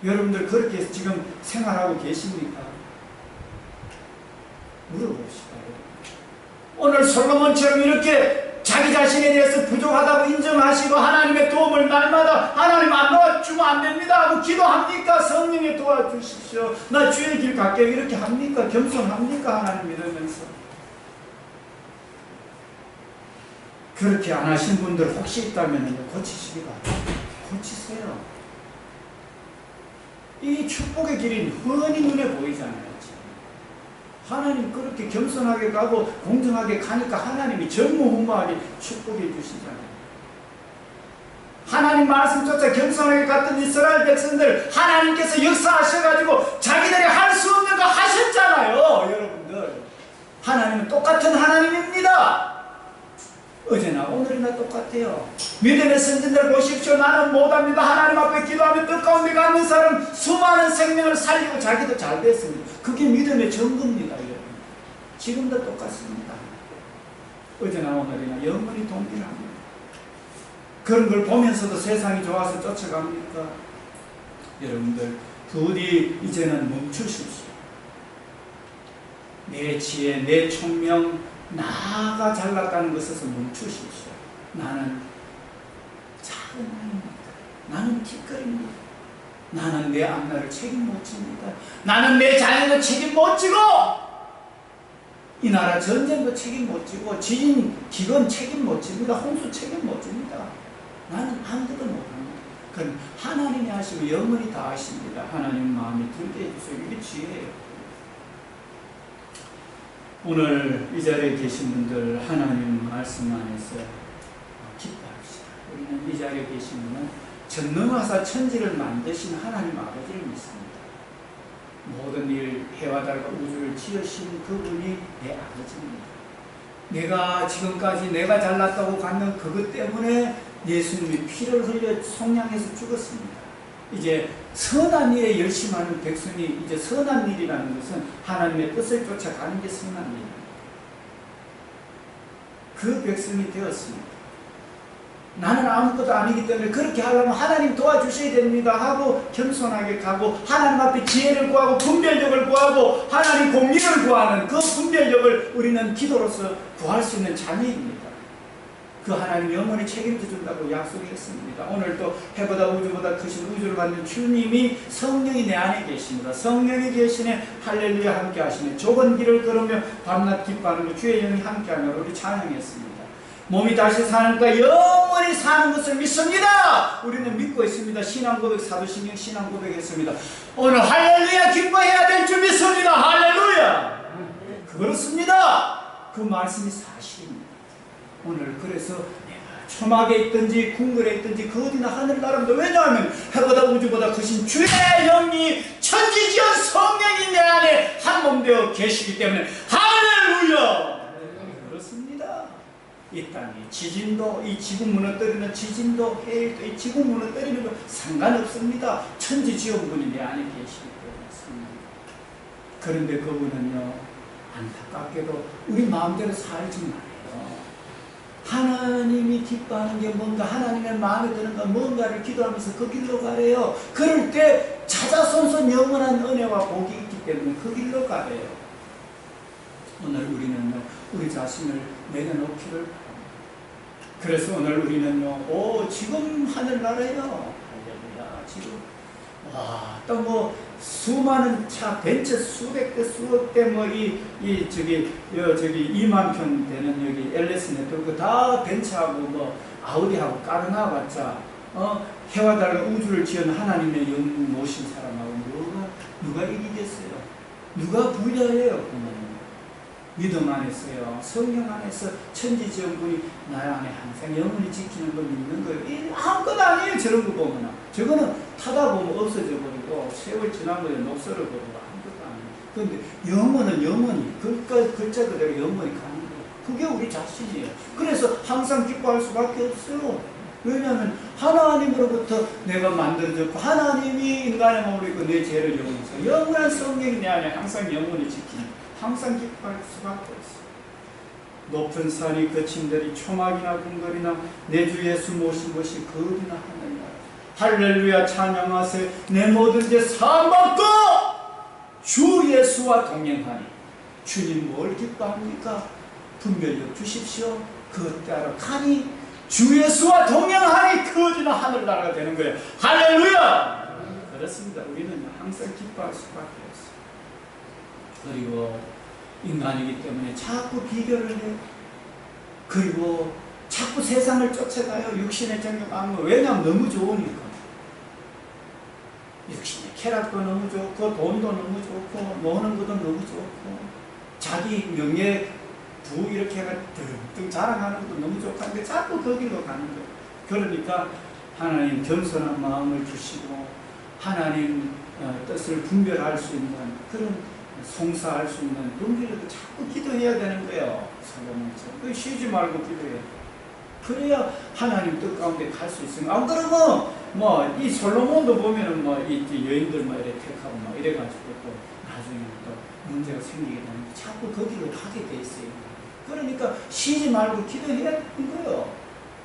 여러분들 그렇게 지금 생활하고 계십니까? 물어봅시다. 오늘 솔로몬처럼 이렇게 자기 자신에 대해서 부족하다고 인정하시고 하나님의 도움을 날마다 하나님 안 도와주면 안 됩니다 하고 기도합니까? 성령에 도와주십시오. 나 주의 길 갈게요. 이렇게 합니까? 겸손합니까? 하나님 믿으면서. 그렇게 안 하신 분들 혹시 있다면 고치시기 바랍니다. 고치세요. 이 축복의 길이 훤히 눈에 보이잖아요. 지금. 하나님 그렇게 겸손하게 가고 공정하게 가니까 하나님이 전무후무하게 축복해 주시잖아요. 하나님 말씀 쫓아 겸손하게 갔던 이스라엘 백성들 하나님께서 역사하셔가지고 자기들이 할 수 없는 거 하셨잖아요. 여러분들 하나님은 똑같은 하나님입니다. 어제나 오늘이나 똑같아요. 믿음의 선진들 보십시오. 나는 못합니다. 하나님 앞에 기도하면 뜻 가운데 갖는 사람 수많은 생명을 살리고 자기도 잘 됐습니다. 그게 믿음의 전부입니다. 여러분. 지금도 똑같습니다. 어제나 오늘이나 영원히 동일합니다. 그런 걸 보면서도 세상이 좋아서 쫓아갑니까? 여러분들 부디 이제는 멈추십시오. 내 지혜, 내 총명, 나가 잘났다는 것에서 멈추십시오. 나는 작은 아이입니다. 나는 뒷거리입니다. 나는 내 앞날을 책임 못 집니다. 나는 내 자녀도 책임 못 지고 이 나라 전쟁도 책임 못 지고 지진, 기근 책임 못 집니다. 홍수 책임 못 집니다. 나는 아무것도 못합니다. 그건 하나님이 하시고 영원히 다 하십니다. 하나님 마음이 들게 해주세요. 이게 지혜예요. 오늘 이 자리에 계신 분들 하나님 말씀 안에서 기뻐합시다. 우리는 이 자리에 계신 분은 전능하사 천지를 만드신 하나님 아버지를 믿습니다. 모든 일, 해와 달과 우주를 지으신 그분이 내 아버지입니다. 내가 지금까지 내가 잘났다고 갖는 그것 때문에 예수님이 피를 흘려 속량해서 죽었습니다. 이제 선한 일에 열심하는 백성이, 이제 선한 일이라는 것은 하나님의 뜻을 쫓아가는 게 선한 일입니다. 그 백성이 되었습니다. 나는 아무것도 아니기 때문에 그렇게 하려면 하나님 도와주셔야 됩니다 하고 겸손하게 가고 하나님 앞에 지혜를 구하고 분별력을 구하고 하나님 공의를 구하는 그 분별력을 우리는 기도로서 구할 수 있는 자녀입니다. 그 하나님 영원히 책임져 준다고 약속했습니다. 오늘 또 해보다 우주보다 크신 우주를 받는 주님이 성령이 내 안에 계십니다. 성령이 계시네 할렐루야 함께 하시네 좁은 길을 걸으며 밤낮 기뻐하는 주의 영이 함께하며 우리 찬양했습니다. 몸이 다시 사는가 영원히 사는 것을 믿습니다. 우리는 믿고 있습니다. 신앙고백 사도신경 신앙고백했습니다. 오늘 할렐루야 기뻐해야 될 줄 믿습니다. 할렐루야. 그렇습니다. 그 말씀이 사실입니다. 오늘 그래서 내가 초막에 있든지 궁궐에 있든지 그 어디나 하늘나라입니다. 왜냐하면 해보다 우주보다 크신 주의 영이 천지지은 성령이 내 안에 한 몸 되어 계시기 때문에 할렐루야. 그렇습니다. 이 땅에 지진도, 이 지구 무너뜨리는 지진도, 해일도, 이 지구 무너뜨리는 거 상관없습니다. 천지지원분이 내 안에 계시기 때문에. 그런데 그분은요, 안타깝게도 우리 마음대로 살지 말아요. 하나님이 기뻐하는 게 뭔가, 하나님의 마음에 드는 거 뭔가를 기도하면서 그 길로 가래요. 그럴 때 자자손손 영원한 은혜와 복이 있기 때문에 그 길로 가래요. 오늘 우리는요, 우리 자신을 내려놓기를 바랍니다. 그래서 오늘 우리는요, 지금 하늘나라예요. 할렐루야, 지금. 와, 또 뭐, 수많은 차, 벤츠 수백 대, 수억 대, 뭐, 저기 2만 평 되는 여기 LS 네트워크 다 벤츠하고 뭐, 아우디하고 까르나 봤자, 해와 달과 우주를 지은 하나님의 영 모신 사람하고 누가 이기겠어요? 누가 부자예요? 믿음 안에서요, 성령 안에서 천지지원분이 나의 안에 항상 영원히 지키는 걸 믿는 거예요. 아무것도 아니에요. 저런 거 보면. 저거는 타다 보면 없어져 버리고 세월 지난 거에 녹슬어 버리고 아무것도 아니에요. 그런데 영원은 영원히 글자 그대로 영원히 가는 거예요. 그게 우리 자신이에요. 그래서 항상 기뻐할 수밖에 없어요. 왜냐하면 하나님으로부터 내가 만들어졌고 하나님이 인간의 몸을 입고 내 죄를 용서해서 영원한 성령이 내 안에 항상 영원히 지키는, 항상 기뻐할 수밖에 없어. 높은 산이 거친들이 초막이나 궁궐이나 내 주 예수 모신 것이 거리나 하느니라. 할렐루야 찬양하세. 내 모든 죄 사함받고 주 예수와 동행하니. 주님 뭘 기뻐합니까? 분별력 주십시오. 그것 따라 가니 주 예수와 동행하니 거리나 하늘나라가 되는 거예요. 할렐루야. 그렇습니다. 우리는 항상 기뻐할 수밖에 없어요. 그리고 인간이기 때문에 자꾸 비교를 해요. 그리고 자꾸 세상을 쫓아가요. 육신의 정욕 안무. 왜냐하면 너무 좋으니까. 육신의 쾌락도 너무 좋고 돈도 너무 좋고 노는 것도 너무 좋고 자기 명예 부 이렇게 해가 등등 자랑하는 것도 너무 좋다는데 자꾸 거기로 가는 거예요. 그러니까 하나님 겸손한 마음을 주시고 하나님 뜻을 분별할 수 있는 그런 송사할 수 있는 용기라도 자꾸 기도해야 되는 거예요. 솔로몬처럼. 쉬지 말고 기도해야 돼. 그래야 하나님 뜻 가운데 갈 수 있어요. 안 그러면 뭐 이 솔로몬도 보면은 뭐 이 여인들 뭐 이래 택하고 뭐 이래가지고 또 나중에 또 문제가 생기게 되는데 자꾸 거기로 가게 돼 있어요. 그러니까 쉬지 말고 기도해야 되는 거예요.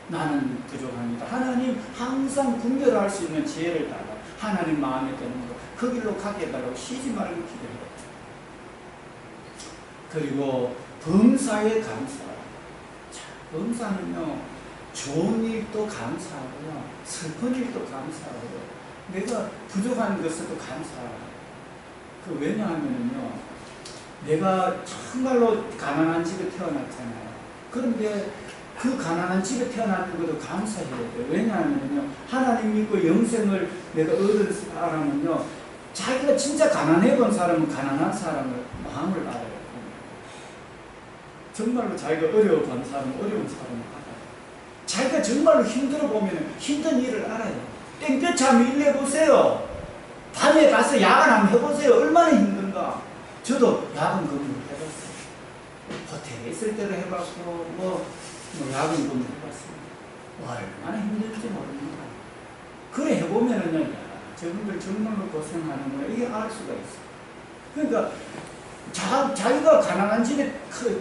나는 부족합니다. 하나님 항상 분별할 수 있는 지혜를 달라. 하나님 마음에 드는 거 그 길로 가게 해달라고 쉬지 말고 기도해요. 그리고 범사에 감사하라. 자, 범사는요, 좋은 일도 감사하고요, 슬픈 일도 감사하고요, 내가 부족한 것에도 감사하라. 왜냐하면요, 내가 정말로 가난한 집에 태어났잖아요. 그런데 그 가난한 집에 태어나는 것도 감사해야 돼요. 왜냐하면요, 하나님 믿고 영생을 내가 얻은 사람은요, 자기가 진짜 가난해 본 사람은 가난한 사람을 마음을 알아요. 정말로 자기가 어려워 본 사람은 어려운 사람을 알아요. 자기가 정말로 힘들어 보면 힘든 일을 알아요. 땡볕에 한번 일해보세요. 밤에 가서 야간 한번 해보세요. 얼마나 힘든가. 저도 야간 근무를 해봤어요. 호텔에 있을 때도 해봤고, 야간 근무를 해봤습니다. 얼마나 힘든지 모릅니다. 그래 해보면은요, 야, 저분들 정말로 고생하는 거야. 이게 알 수가 있어요. 그러니까, 자기가 가난한 집에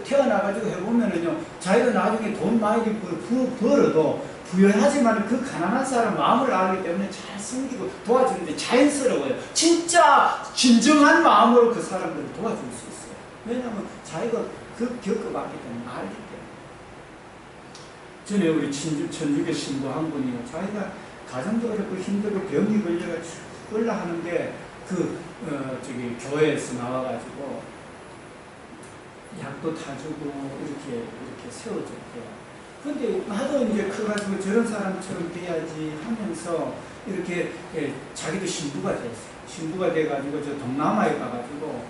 태어나가지고 해보면은요, 자기가 나중에 돈 많이 벌어도 부여하지만 그 가난한 사람 마음을 알기 때문에 잘 섬기고 도와주는데 자연스러워요. 진짜 진정한 마음으로 그 사람들을 도와줄 수 있어요. 왜냐하면 자기가 그 겪어봤기 때문에 알기 때문에. 전에 우리 천주교 신부 한 분이요, 자기가 가정도 어렵고 힘들고 병이 걸려가 죽을라 하는데 교회에서 나와가지고 약도 타주고 이렇게 세워줬대요. 근데 나도 이제 커가지고 저런 사람처럼 돼야지 하면서 이렇게 자기도 신부가 됐어요. 신부가 돼가지고 저 동남아에 가가지고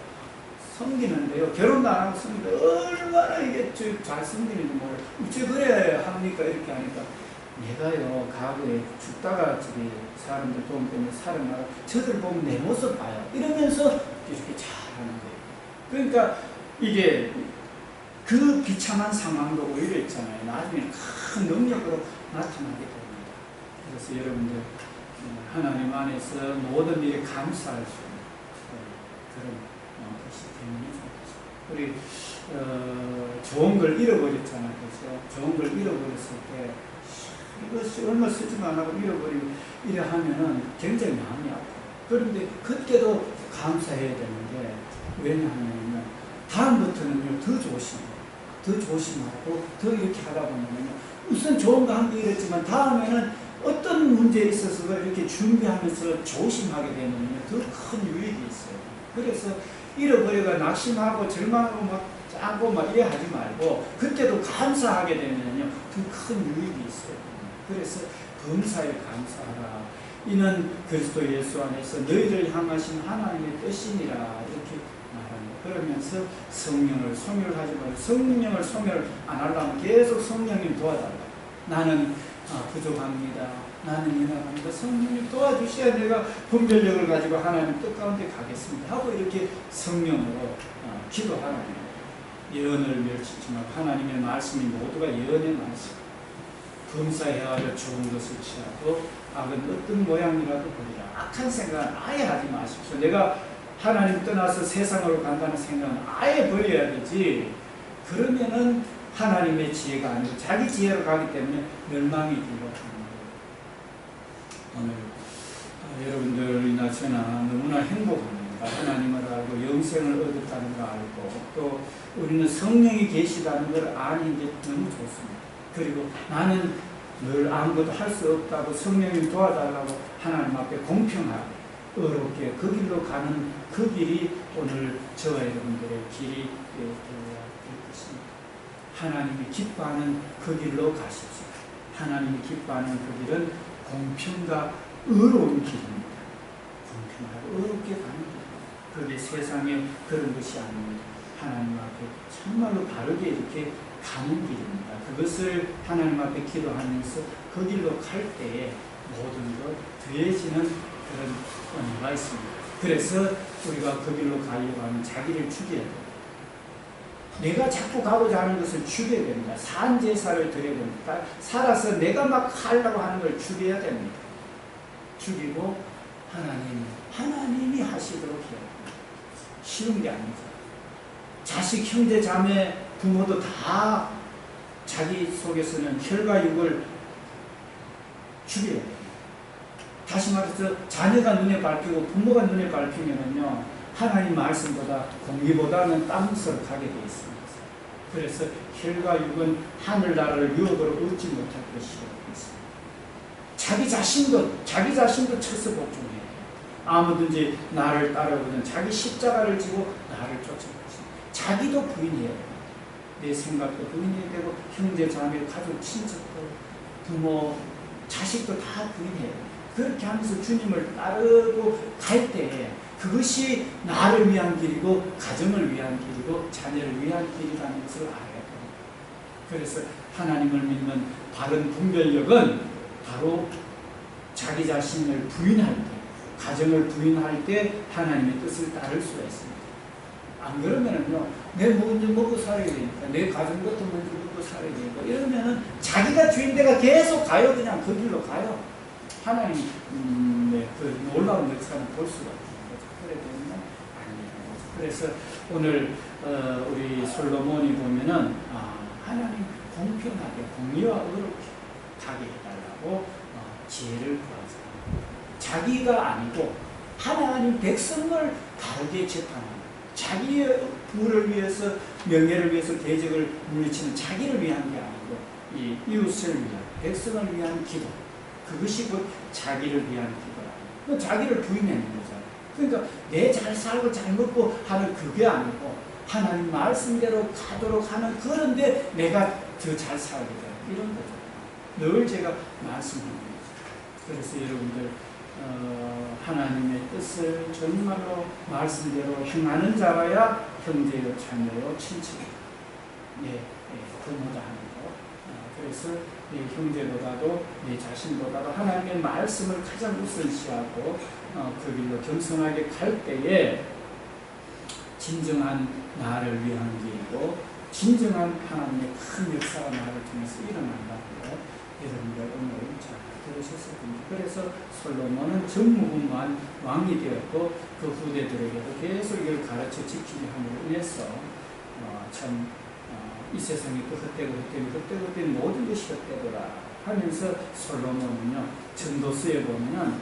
섬기는데요. 결혼도 안 하고 섬기는데 얼마나 이게 잘 섬기는지 몰라요. 어째 그래 합니까? 이렇게 하니까 내가요, 과거에 죽다가 사람들 도움 때문에 살아나가 저들 보면 내 모습 봐요. 이러면서 이렇게 잘하는 거예요. 그러니까 이게 그 비참한 상황도 오히려 있잖아요. 나중에 큰 능력으로 나타나게 됩니다. 그래서 여러분들 하나님 안에서 모든 일에 감사할 수 있는 그런 것이 되는 우리 좋은 걸 잃어버렸잖아요. 그래서 좋은 걸 잃어버렸을 때 이거 얼마 쓰지도 안 하고 잃어버리고 이래 하면은 굉장히 마음이 아파요. 그런데 그때도 감사해야 되는데, 왜냐하면 다음부터는요, 더 조심하고 더 이렇게 하다 보면요, 우선 좋은 거 한 게 이랬지만 다음에는 어떤 문제에 있어서 이렇게 준비하면서 조심하게 되면요, 더 큰 유익이 있어요. 그래서 잃어버려가 낙심하고 절망하고 막 짜고 막 이래 하지 말고 그때도 감사하게 되면요, 더 큰 유익이 있어요. 그래서 범사에 감사하라. 이는 그리스도 예수 안에서 너희를 향하신 하나님의 뜻이니라. 이렇게 말합니다. 그러면서 성령을 소멸하지 말고, 성령을 소멸 안 하려면 계속 성령님 도와달라. 나는 부족합니다. 나는 연약합니다. 성령님 도와주셔야 내가 분별력을 가지고 하나님 뜻 가운데 가겠습니다. 하고 이렇게 성령으로 기도하라. 예언을 멸치지 말고 하나님의 말씀이 모두가 예언의 말씀. 범사해야 할 좋은 것을 취하고 악은 어떤 모양이라도 버리라. 악한 생각은 아예 하지 마십시오. 내가 하나님 떠나서 세상으로 간다는 생각은 아예 버려야 되지. 그러면은 하나님의 지혜가 아니고 자기 지혜로 가기 때문에 멸망이 길어집니다. 오늘 여러분들이나 저나 너무나 행복합니다. 하나님을 알고 영생을 얻었다는 걸 알고 또 우리는 성령이 계시다는 걸 아는 게 너무 좋습니다. 그리고 나는 늘 아무것도 할 수 없다고 성령님 도와달라고 하나님 앞에 공평하게 어렵게 그 길로 가는 그 길이 오늘 저와 여러분들의 길이 되어야 될 것입니다. 하나님이 기뻐하는 그 길로 가십시오. 하나님이 기뻐하는 그 길은 공평과 의로운 길입니다. 공평하고 어렵게 가는 길. 그게 세상에 그런 것이 아닙니다. 하나님 앞에 정말로 바르게 이렇게 가는 길입니다. 그것을 하나님 앞에 기도하면서 그 길로 갈 때에 모든 것 더해지는 그런 은혜가 있습니다. 그래서 우리가 그 길로 가려고 하면 자기를 죽여야 됩니다. 내가 자꾸 가고자 하는 것을 죽여야 됩니다. 산제사를 드려야 됩니다. 살아서 내가 막 하려고 하는 걸 죽여야 됩니다. 죽이고 하나님이 하시도록 해야 됩니다. 쉬운 게 아닙니다. 자식, 형제, 자매, 부모도 다 자기 속에서는 혈과 육을 죽여야 됩니다. 다시 말해서 자녀가 눈에 밟히고 부모가 눈에 밟히면은요, 하나님 말씀보다 공의보다는 딴 것으로 가게 되어 있습니다. 그래서 혈과 육은 하늘나라를 유업으로 얻지 못할 것이라고 했습니다. 자기 자신도 쳐서 복종해야 돼요. 아무든지 나를 따르거든 자기 십자가를 지고 나를 쫓아가시. 자기도 부인해야 돼요. 내 생각도 부인해야 되고 형제 자매 가족 친척도 부모 자식도 다 부인해야 돼요. 그렇게 하면서 주님을 따르고 갈 때 그것이 나를 위한 길이고 가정을 위한 길이고 자녀를 위한 길이라는 것을 알아야 돼요. 그래서 하나님을 믿는 바른 분별력은 바로 자기 자신을 부인할 때, 가정을 부인할 때 하나님의 뜻을 따를 수가 있습니다. 안 그러면은요, 내 먼저 먹고 살아야 되니까, 내 가정부터 먼저 먹고 살아야 되니까, 이러면은 자기가 주인되가 계속 가요. 그냥 그 길로 가요. 하나님, 그 놀라운 역사는 볼 수가 없는 거죠. 그래 되면 아니에요. 그래서 오늘, 우리 솔로몬이 보면은, 하나님 공평하게, 공의와 의롭게 가게 해달라고 지혜를 구하자. 자기가 아니고 하나님 백성을 다르게 재판하는 자기의 부를 위해서 명예를 위해서 대적을 물리치는 자기를 위한 게 아니고 이 이웃을 위한 백성을 위한 기도 그것이 곧 자기를 위한 기도라. 자기를 부인하는 거잖아요. 그러니까 내 잘 살고 잘 먹고 하는 그게 아니고 하나님 말씀대로 가도록 하는 그런데 내가 더 잘 살게 돼 이런 거죠. 늘 제가 말씀합니다. 그래서 여러분들 하나님의 뜻을 정말로 말씀대로 행하는 자라야 형제요, 자녀요, 친척요. 부모다 하는 거. 그래서 내 형제보다도 내 자신보다도 하나님의 말씀을 가장 우선시하고 그 길로 겸손하게 갈 때에 진정한 나를 위한 길이고 진정한 하나님의 큰 역사가 나를 통해서 일어난다고요. 여러분들 오늘 잘 들으셨을 겁니다. 그래서 솔로몬은 전무후무한 왕이 되었고 그 후대들에게도 계속 이걸 가르쳐 지키게 함으로 인해서 이 세상이 또 헛되고 모든 것이 헛되더라 하면서 솔로몬은요 전도서에 보면은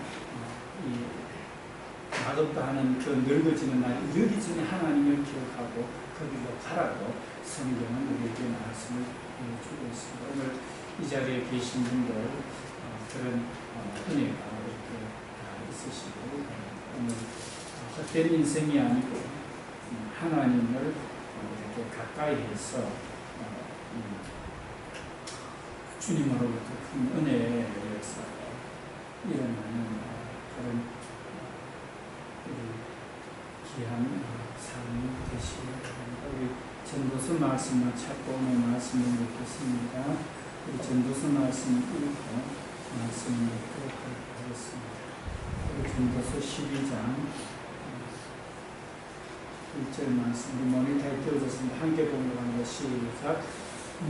이 맛없다 하는 그 늙어지는 날이 이르기 전에 하나님을 기억하고 거기로 가라고 성경은 우리에게 말씀을 주고 있습니다. 오늘 이 자리에 계신 분들 그런 은혜가 이렇게 있으시고 오늘 헛된 인생이 아니고 하나님을 이렇게 가까이 해서 주님으로부터 큰 은혜의 역사가 일어나는 그런 귀한 삶이 되시길 바랍니다. 우리 전도서 말씀만 찾고 오늘 말씀을 읽겠습니다. 우리 전도서 말씀 읽고 말씀을 읽도록 하겠습니다. 우리 전도서 12장 1절 말씀 우리 모니터에 띄워졌습니다. 함께 공부합니다. 시작.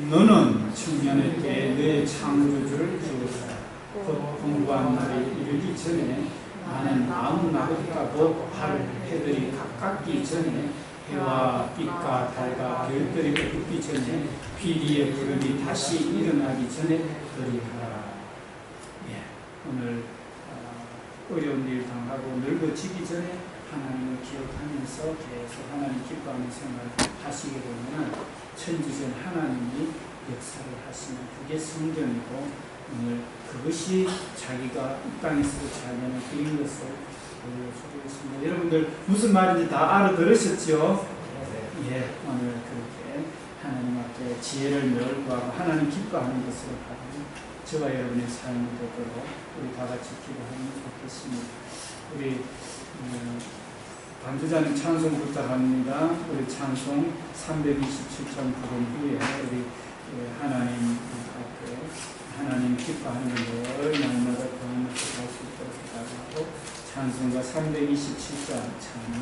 너는 청년의 때에 내 창조주를 기억하라. 곧 공부한 날이 이르기 전에 나는 마음 나긋하고 해들이 가깝기 전에 해와 빛과 달과 별들이 긋기 전에 비리의 구름이 다시 일어나기 전에 그리하라. 오늘 어려운 일 당하고 늙어지기 전에 하나님을 기억하면서 계속 하나님 기뻐하는 생활을 하시게 되면 천지전 하나님이 역사를 하시는 그게 성경이고 오늘 그것이 자기가 이 땅에서 자녀는 그린 것을 보여주고 있습니다. 여러분들 무슨 말인지 다 알아들으셨죠? 오늘 그렇게 하나님 앞에 지혜를 늘 구하고 하나님 기뻐하는 것으로 가는 저와 여러분의 삶이 되도록 우리 다 같이 기도하면 좋겠습니다. 우리 반주자님 찬송 부탁합니다. 우리 찬송 327장 부분 후에 우리 하나님 앞에 하나님 기뻐하는 걸 날마다 구하는 것을 할 수 있도록 부탁하고 찬송가 327장 찬양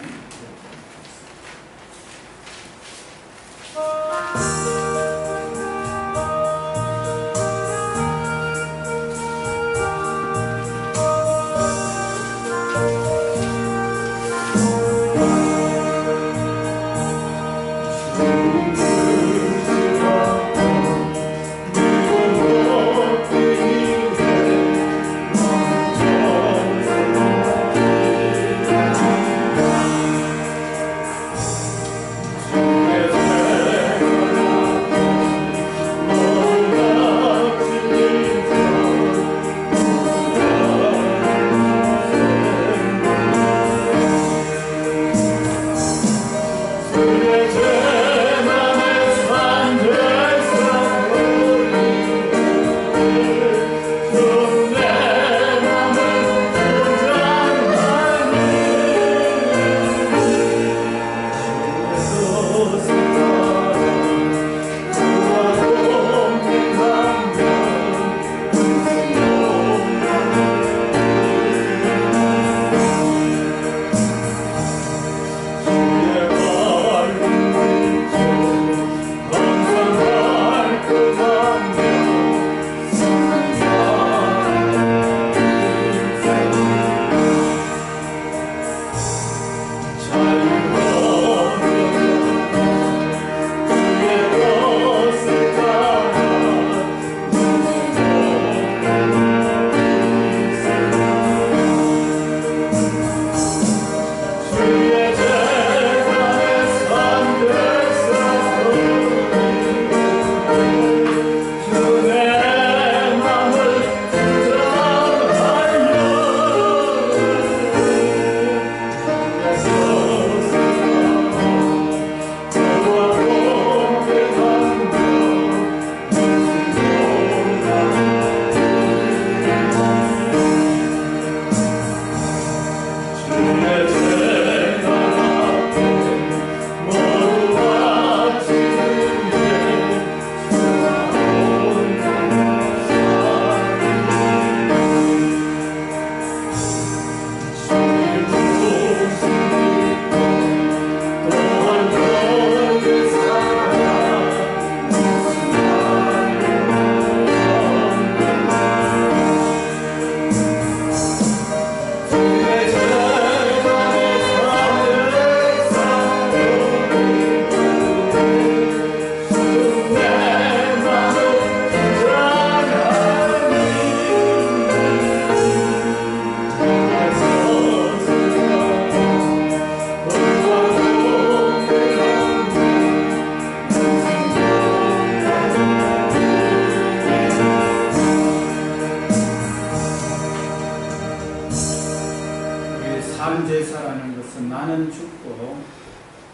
삶제사라는 것은 나는 죽고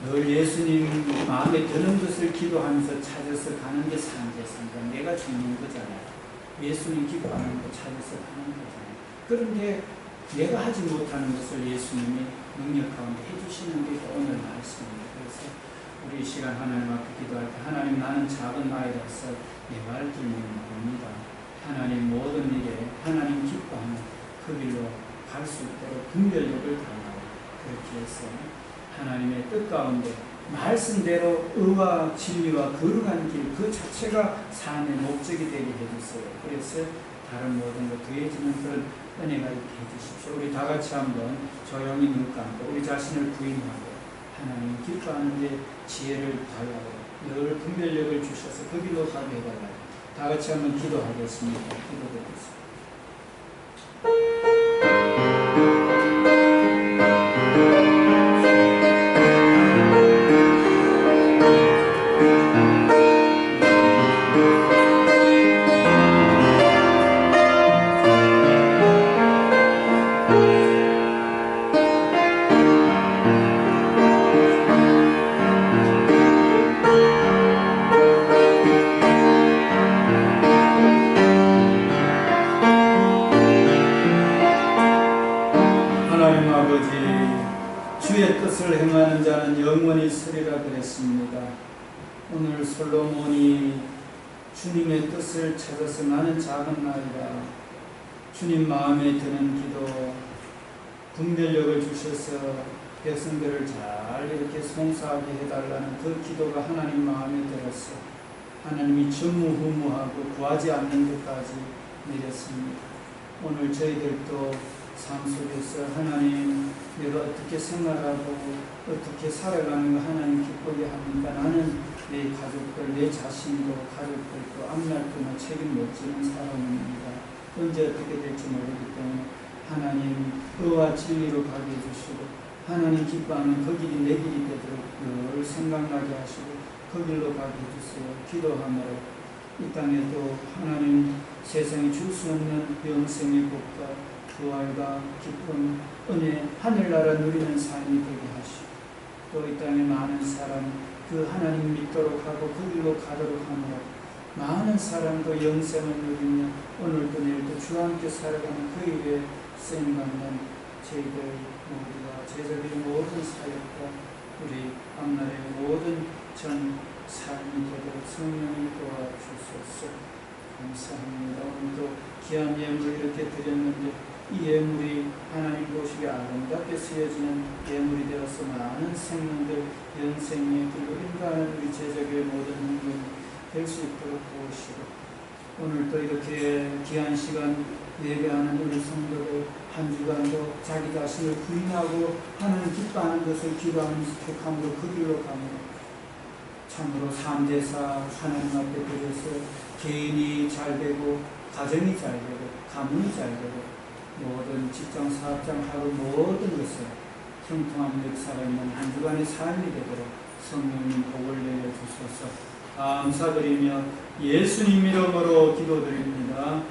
늘 예수님 마음에 드는 것을 기도하면서 찾아서 가는 게 삶제사입니다. 내가 죽는 거잖아요. 예수님 기뻐하는 거 찾아서 가는 거잖아요. 그런데 내가 하지 못하는 것을 예수님이 능력 가운데 해주시는 게 오늘 말씀입니다. 그래서 우리 이 시간 하나님 앞에 기도할 때 하나님 나는 작은 아이라서 내 말 들면 모릅니다. 하나님 모든 일에 하나님 기뻐하는 그 길로 갈 수 있도록 분별력을 달라고 그렇게 해서 하나님의 뜻 가운데 말씀대로 의와 진리와 거룩한 길 그 자체가 삶의 목적이 되게 해주세요. 그래서 다른 모든 것 더해지는 그런 은혜가 있게 해주십시오. 우리 다 같이 한번 조용히 눈 감고 우리 자신을 부인하고 하나님 기뻐하는 데 지혜를 달라고 늘 분별력을 주셔서 그 길로 가게 해달라고 다 같이 한번 기도하겠습니다. 기도드리겠습니다. 주의 뜻을 행하는 자는 영원히 쓰리라 그랬습니다. 오늘 솔로몬이 주님의 뜻을 찾아서 나는 작은 나이라 주님 마음에 드는 기도 분별력을 주셔서 백성들을 잘 이렇게 송사하게 해달라는 그 기도가 하나님 마음에 들었어 하나님이 전무후무하고 구하지 않는 것까지 내렸습니다. 오늘 저희들도 삶 속에서 하나님 내가 어떻게 생활하고 어떻게 살아가는 거 하나님 기쁘게 합니까? 나는 내 가족들, 내 자신도 가족들도 앞날도 책임 못 지는 사람입니다. 언제 어떻게 될지 모르기 때문에 하나님 의와 진리로 가게 해주시고 하나님 기뻐하는 그 길이 내 길이 되도록 늘 생각나게 하시고 그 길로 가게 해주세요. 기도함으로 이 땅에도 하나님 세상에 줄 수 없는 영생의 복과 부활과 기쁨, 은혜, 하늘나라 누리는 삶이 되게 하시고 또 이 땅에 많은 사람 그 하나님 믿도록 하고 그 길로 가도록 하므로 많은 사람도 영생을 누리며 오늘도 내일도 주와 함께 살아가는 그 일에 쓰임받는 저희들 모두가 제자들의 모든 사역과 우리 앞날의 모든 전 삶이 되도록 성령이 도와주소서. 감사합니다. 오늘도 귀한 예물을 이렇게 드렸는데 이 예물이 하나님 보시기에 아름답게 쓰여지는 예물이 되어서 많은 생명들 영생의 길로 인도하는 우리 제자교의 모든 행동이 될 수 있도록 도우시고 오늘도 이렇게 귀한 시간 예배하는 우리 성도들 한 주간도 자기 자신을 부인하고 하나님 기뻐하는 것을 기도하는 택함으로 그 길로 가므로 참으로 3제사 하나님 앞에 드려서 개인이 잘 되고 가정이 잘 되고 가문이 잘 되고 모든 직장 사업장 하루 모든 것을 형통한 역사가 있는 한 주간의 삶이 되도록 성령님 복을 내려주소서. 감사드리며 예수님 이름으로 기도드립니다.